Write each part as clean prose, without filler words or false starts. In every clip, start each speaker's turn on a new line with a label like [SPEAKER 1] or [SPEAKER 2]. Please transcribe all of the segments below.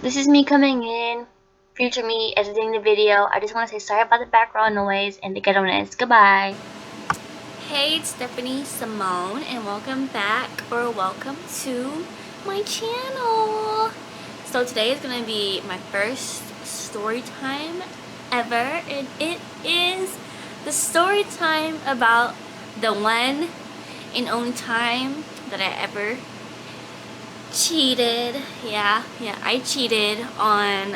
[SPEAKER 1] This is me coming in, future me editing the video. I just want to say sorry about the background noise and the ghetto-ness. Goodbye.
[SPEAKER 2] Hey, it's Stephanie Simone and welcome back or welcome to my channel. So today is going to be my first story time ever, and it is the story time about the one and only time that I ever cheated. Yeah, I cheated on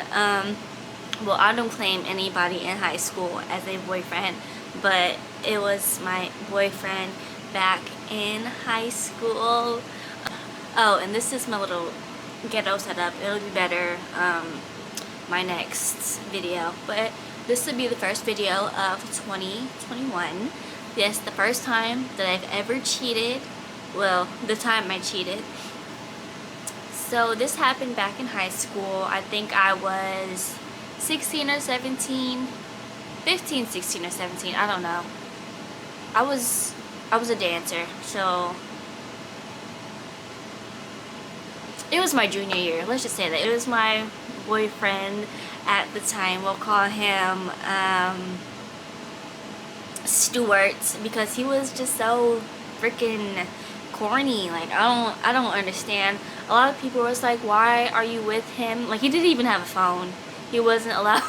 [SPEAKER 2] well, I don't claim anybody in high school as a boyfriend, but it was my boyfriend back in high school. Oh, and this is my little ghetto setup. It'll be better my next video, but this will be the first video of 2021. Yes, the first time that I've ever cheated. Well, the time I cheated. So this happened back in high school. I think I was 16 or 17, 15, 16 or 17, I don't know. I was a dancer, so it was my junior year, let's just say that. It was my boyfriend at the time. We'll call him Stuart, because he was just so freaking corny. Like, I don't understand. A lot of people was like, why are you with him? Like, he didn't even have a phone. He wasn't allowed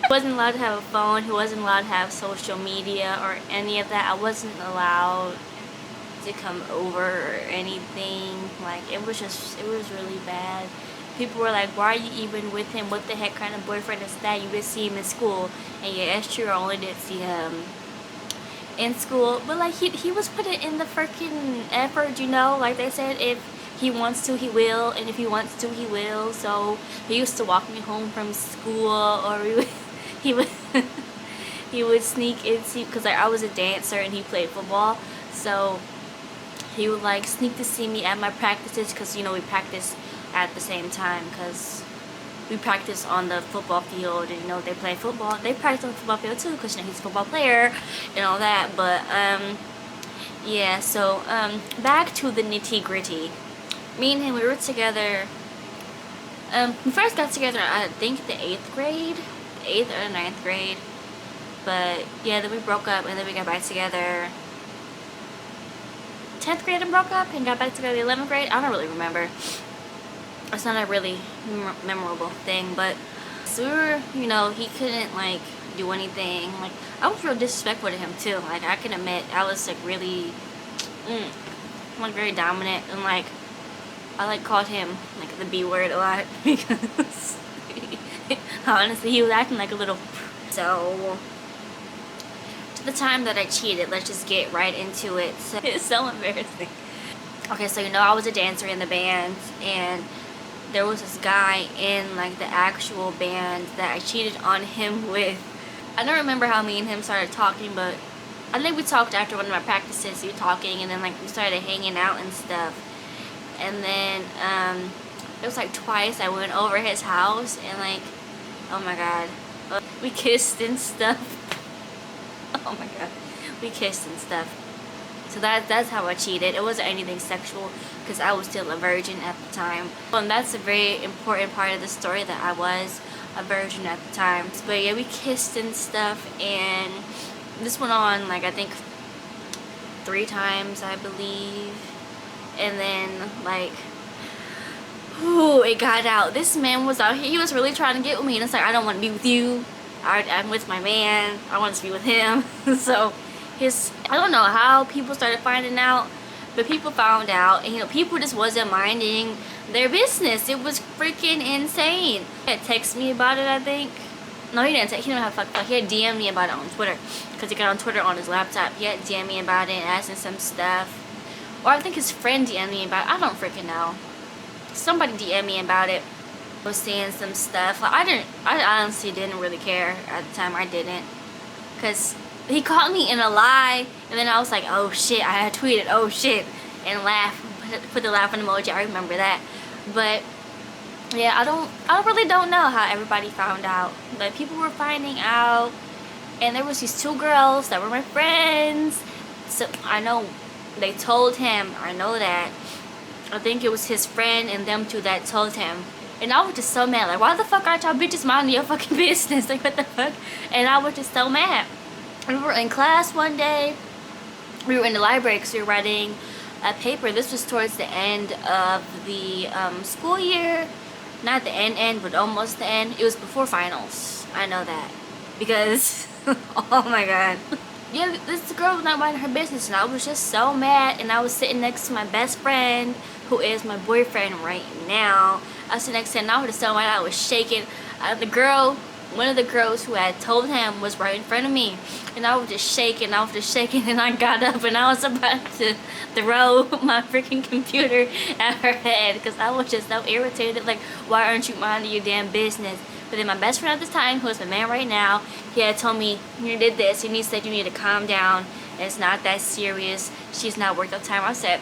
[SPEAKER 2] he wasn't allowed to have a phone. He wasn't allowed to have social media or any of that. I wasn't allowed to come over or anything. Like, it was really bad. People were like, why are you even with him? What the heck kind of boyfriend is that? You did see him in school. And yeah, it's true, I only did see him in school. But like, he was putting in the freaking effort, you know? Like they said, if he wants to, he will, and if he wants to, he will. So he used to walk me home from school, or he would he would sneak in, because like, I was a dancer and he played football, so he would like sneak to see me at my practices, because you know we practice at the same time, because we practice on the football field, and you know they play football. They practice on the football field too, because you know he's a football player and all that. But yeah. So back to the nitty gritty. Me and him, we were together. We first got together, I think, the 8th grade, 8th or 9th grade. But yeah, then we broke up, and then we got back together 10th grade and broke up, and got back together 11th grade. I don't really remember. It's not a really memorable thing, but so we were, you know, he couldn't like do anything. Like, I was real disrespectful to him too. Like, I can admit I was like really like very dominant, and like I like called him like the B word a lot, because honestly he was acting like a little. So to the time that I cheated, let's just get right into it. So, it's so embarrassing. Okay, so you know I was a dancer in the band, and there was this guy in like the actual band that I cheated on him with. I don't remember how me and him started talking, but I think we talked after one of my practices. We were talking, and then like we started hanging out and stuff. And then it was like twice I went over his house, and like, oh my god, we kissed and stuff. Oh my god, we kissed and stuff. So that's how I cheated. It wasn't anything sexual, because I was still a virgin at the time. And that's a very important part of the story, that I was a virgin at the time. But yeah, we kissed and stuff, and this went on like I think 3 times, I believe. And then like, ooh, it got out. This man was out here. He was really trying to get with me, and it's like, I don't want to be with you. I'm with my man. I want to be with him. So I don't know how people started finding out, but people found out, and you know, people just wasn't minding their business. It was freaking insane. He had texted me about it, I think. No, he didn't text. He didn't have fuck. He had DM me about it on Twitter, because he got on Twitter on his laptop. He had DM me about it and asking some stuff. Or I think his friend DM'd me about it. I don't freaking know. Somebody DM'd me about it. Was saying some stuff. I honestly didn't really care at the time. I didn't. Because he caught me in a lie. And then I was like, oh shit. I had tweeted, oh shit. And laugh. Put the laughing emoji. I remember that. But yeah, I really don't know how everybody found out. But people were finding out. And there was these 2 girls that were my friends. So I know they told him, I know that. I think it was his friend and them two that told him. And I was just so mad. Like, why the fuck aren't y'all bitches minding your fucking business? Like, what the fuck? And I was just so mad. We were in class one day. We were in the library because we were writing a paper. This was towards the end of the school year. Not the end, but almost the end. It was before finals. I know that. Because, oh my god. Yeah, this girl was not minding her business, and I was just so mad. And I was sitting next to my best friend, who is my boyfriend right now. I was sitting next to him, and I was just so mad. I was shaking. One of the girls who had told him was right in front of me, and I was just shaking. And I got up, and I was about to throw my freaking computer at her head because I was just so irritated. Like, why aren't you minding your damn business? But then my best friend at the time, who is my man right now, he had told me, you did this, and he said you need to calm down. It's not that serious. She's not worth the time. I said,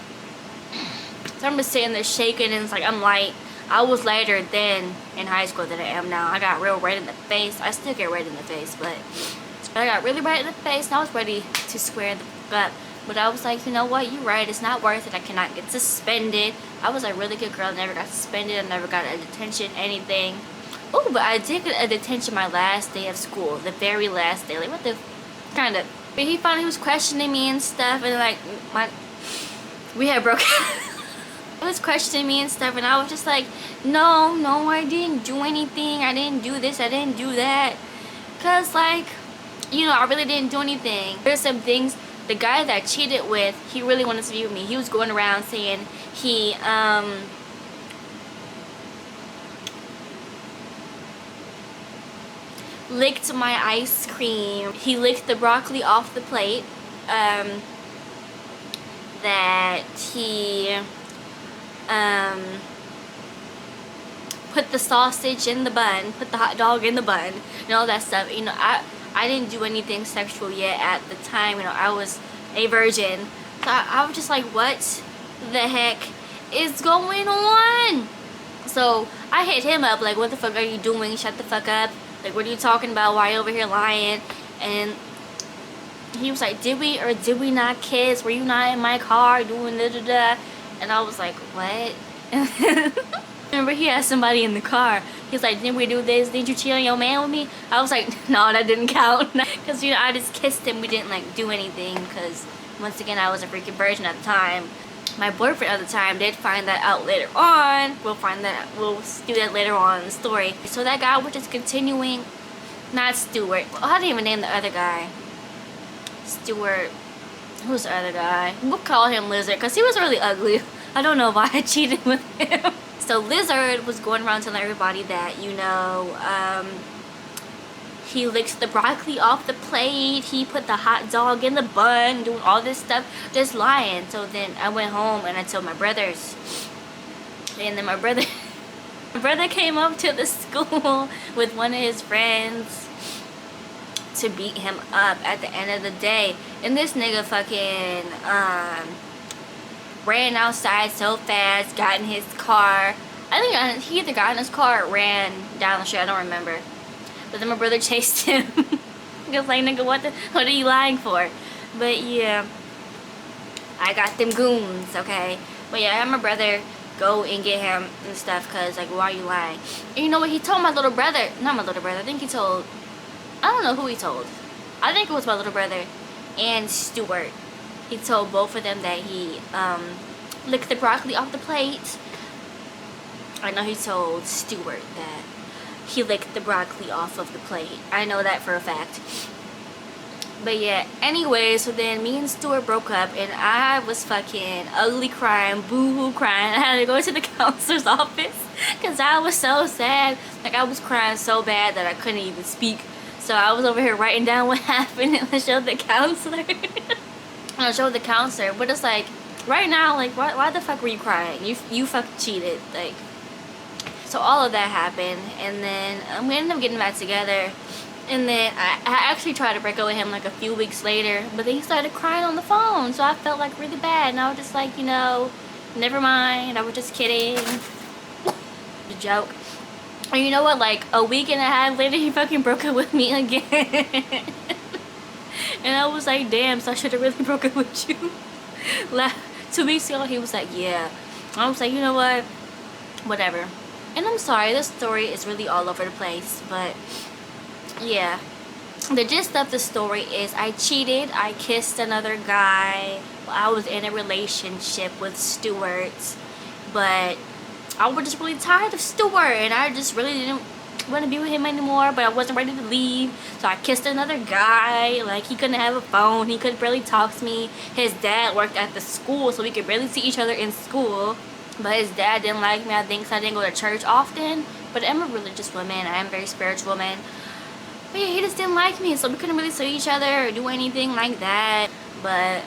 [SPEAKER 2] so I'm just sitting there shaking, and it's like I'm light. I was lighter then in high school than I am now. I got real red in the face. I still get red in the face, but I got really red in the face, and I was ready to square the fuck up. But I was like, you know what? You're right. It's not worth it. I cannot get suspended. I was a really good girl. I never got suspended. I never got a detention, anything. Oh, but I did get a detention my last day of school. The very last day. Like, what the kind of... But he finally was questioning me and stuff, and like, we had broken... He was questioning me and stuff, and I was just like, no, I didn't do anything. I didn't do this. I didn't do that. Because, like, you know, I really didn't do anything. There's some things, the guy that I cheated with, he really wanted to be with me. He was going around saying he, licked my ice cream. He licked the broccoli off the plate. That he... put the sausage in the bun, put the hot dog in the bun, and all that stuff. You know, I didn't do anything sexual yet at the time. You know, I was a virgin. So I was just like, what the heck is going on? So I hit him up like, what the fuck are you doing? Shut the fuck up. Like, what are you talking about? Why are you over here lying? And he was like, did we or did we not kiss? Were you not in my car doing da-da-da? And I was like, what? Remember, he had somebody in the car. He's like, didn't we do this? Didn't you cheat on your man with me? I was like, no, that didn't count. Because, you know, I just kissed him. We didn't, like, do anything. Because, once again, I was a freaking virgin at the time. My boyfriend at the time did find that out later on. We'll do that later on in the story. So that guy was just continuing. Not Stuart. Well, I didn't even name the other guy. Stuart. Who's the other guy? We'll call him Lizard, because he was really ugly. I don't know why I cheated with him. So Lizard was going around telling everybody that, you know, he licked the broccoli off the plate. He put the hot dog in the bun, doing all this stuff, just lying. So then I went home and I told my brothers. And then my brother came up to the school with one of his friends to beat him up at the end of the day. And this nigga fucking ran outside so fast, got in his car. I think he either got in his car or ran down the street. I don't remember. But then my brother chased him. He was like, nigga, what are you lying for? But yeah, I got them goons, okay? But yeah, I had my brother go and get him and stuff, because, like, why are you lying? And you know what? He told my little brother, not my little brother, I think he told, I don't know who he told. I think it was my little brother and Stuart. He told both of them that he licked the broccoli off the plate. I know he told Stuart that he licked the broccoli off of the plate. I know that for a fact. But yeah, anyway, so then me and Stuart broke up, and I was fucking ugly crying, boo-hoo crying. I had to go to the counselor's office because I was so sad. Like, I was crying so bad that I couldn't even speak. So I was over here writing down what happened, and I showed the counselor. And I showed the counselor, but it's like, right now, like, why the fuck were you crying? You fucking cheated, like. So all of that happened, and then we ended up getting back together. And then I actually tried to break up with him like a few weeks later, but then he started crying on the phone, so I felt like really bad. And I was just like, you know, never mind, I was just kidding. A joke. And you know what, like a week and a half later, he fucking broke up with me again. And I was like, damn, so I should have really broke up with you. 2 weeks ago, he was like, yeah, I was like, you know what, whatever. And I'm sorry, this story is really all over the place, but yeah. The gist of the story is I cheated. I kissed another guy while I was in a relationship with Stuart, but I was just really tired of Stuart, and I just really didn't want to be with him anymore, but I wasn't ready to leave. So I kissed another guy. Like, he couldn't have a phone, he couldn't barely talk to me. His dad worked at the school, so we could barely see each other in school, but his dad didn't like me, I think, so I didn't go to church often. But I'm a religious woman, I am a very spiritual woman. But yeah, he just didn't like me, so we couldn't really see each other or do anything like that. But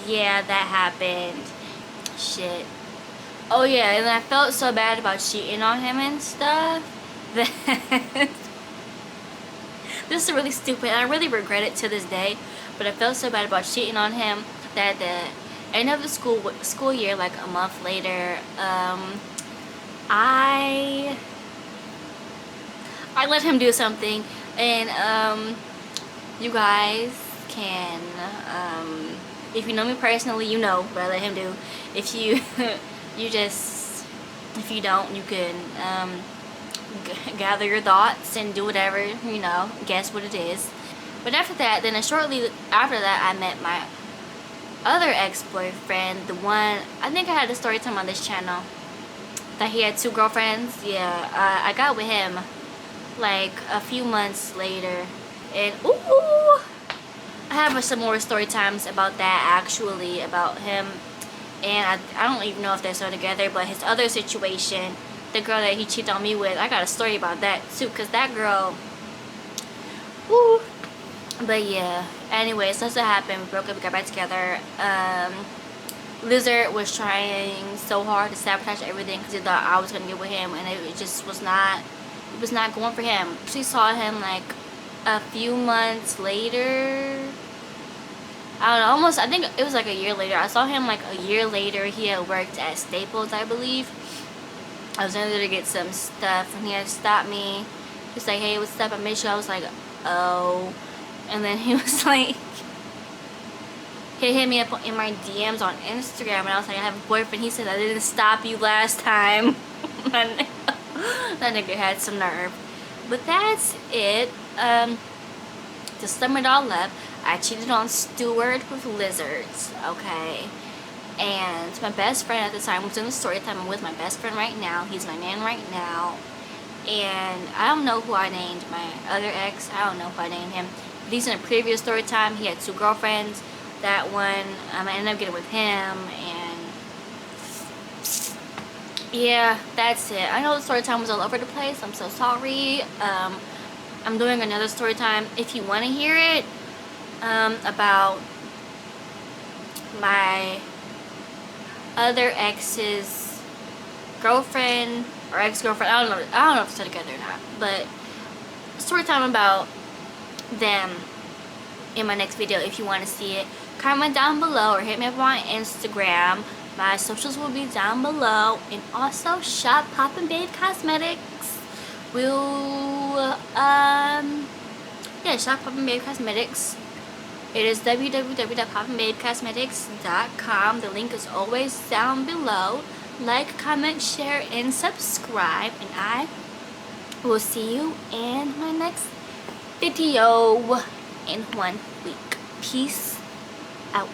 [SPEAKER 2] yeah, that happened. Shit. Oh yeah, and I felt so bad about cheating on him and stuff that this is really stupid. I really regret it to this day, but I felt so bad about cheating on him that at the end of the school year, like a month later, I let him do something, and you guys can, if you know me personally, you know what I let him do. If you if you don't, you can gather your thoughts and do whatever, you know, guess what it is. But after that, then shortly after that, I met my other ex-boyfriend, the one, I think I had a story time on this channel, that he had 2 girlfriends. Yeah, I got with him like a few months later, and ooh, I have some more story times about that, actually, about him. And I don't even know if they're still together, but his other situation, the girl that he cheated on me with, I got a story about that too, because that girl, woo. But yeah, anyways, that's what happened. We broke up, we got back together. Lizard was trying so hard to sabotage everything because he thought I was gonna get with him, and it just was not, it was not going for him. She saw him like a few months later. I don't know, almost, I think it was like a year later. I saw him like a year later. He had worked at Staples, I believe. I was in there to get some stuff, and he had stopped me. He's like, hey, what's up? I miss you. I was like, oh. And then he was like, he hit me up in my DMs on Instagram, and I was like, I have a boyfriend. He said, I didn't stop you last time. That nigga had some nerve. But that's it. To sum it all up, I cheated on Stuart with lizards, okay? And my best friend at the time was in the story time. I'm with my best friend right now. He's my man right now. And I don't know who I named my other ex. I don't know who I named him. But he's in a previous story time. He had 2 girlfriends. That one, I ended up getting with him. And yeah, that's it. I know the story time was all over the place. I'm so sorry. I'm doing another story time if you want to hear it, about my other ex's girlfriend or ex-girlfriend. I don't know if they're together or not, but story time about them in my next video if you want to see it. Comment down below or hit me up on Instagram. My socials will be down below, and also shop Poppin' Babe Cosmetics. Yeah, shop Poppin' Babe Cosmetics. It is www.poppinbabecosmetics.com. The link is always down below. Like, comment, share, and subscribe, and I will see you in my next video in 1 week. Peace out.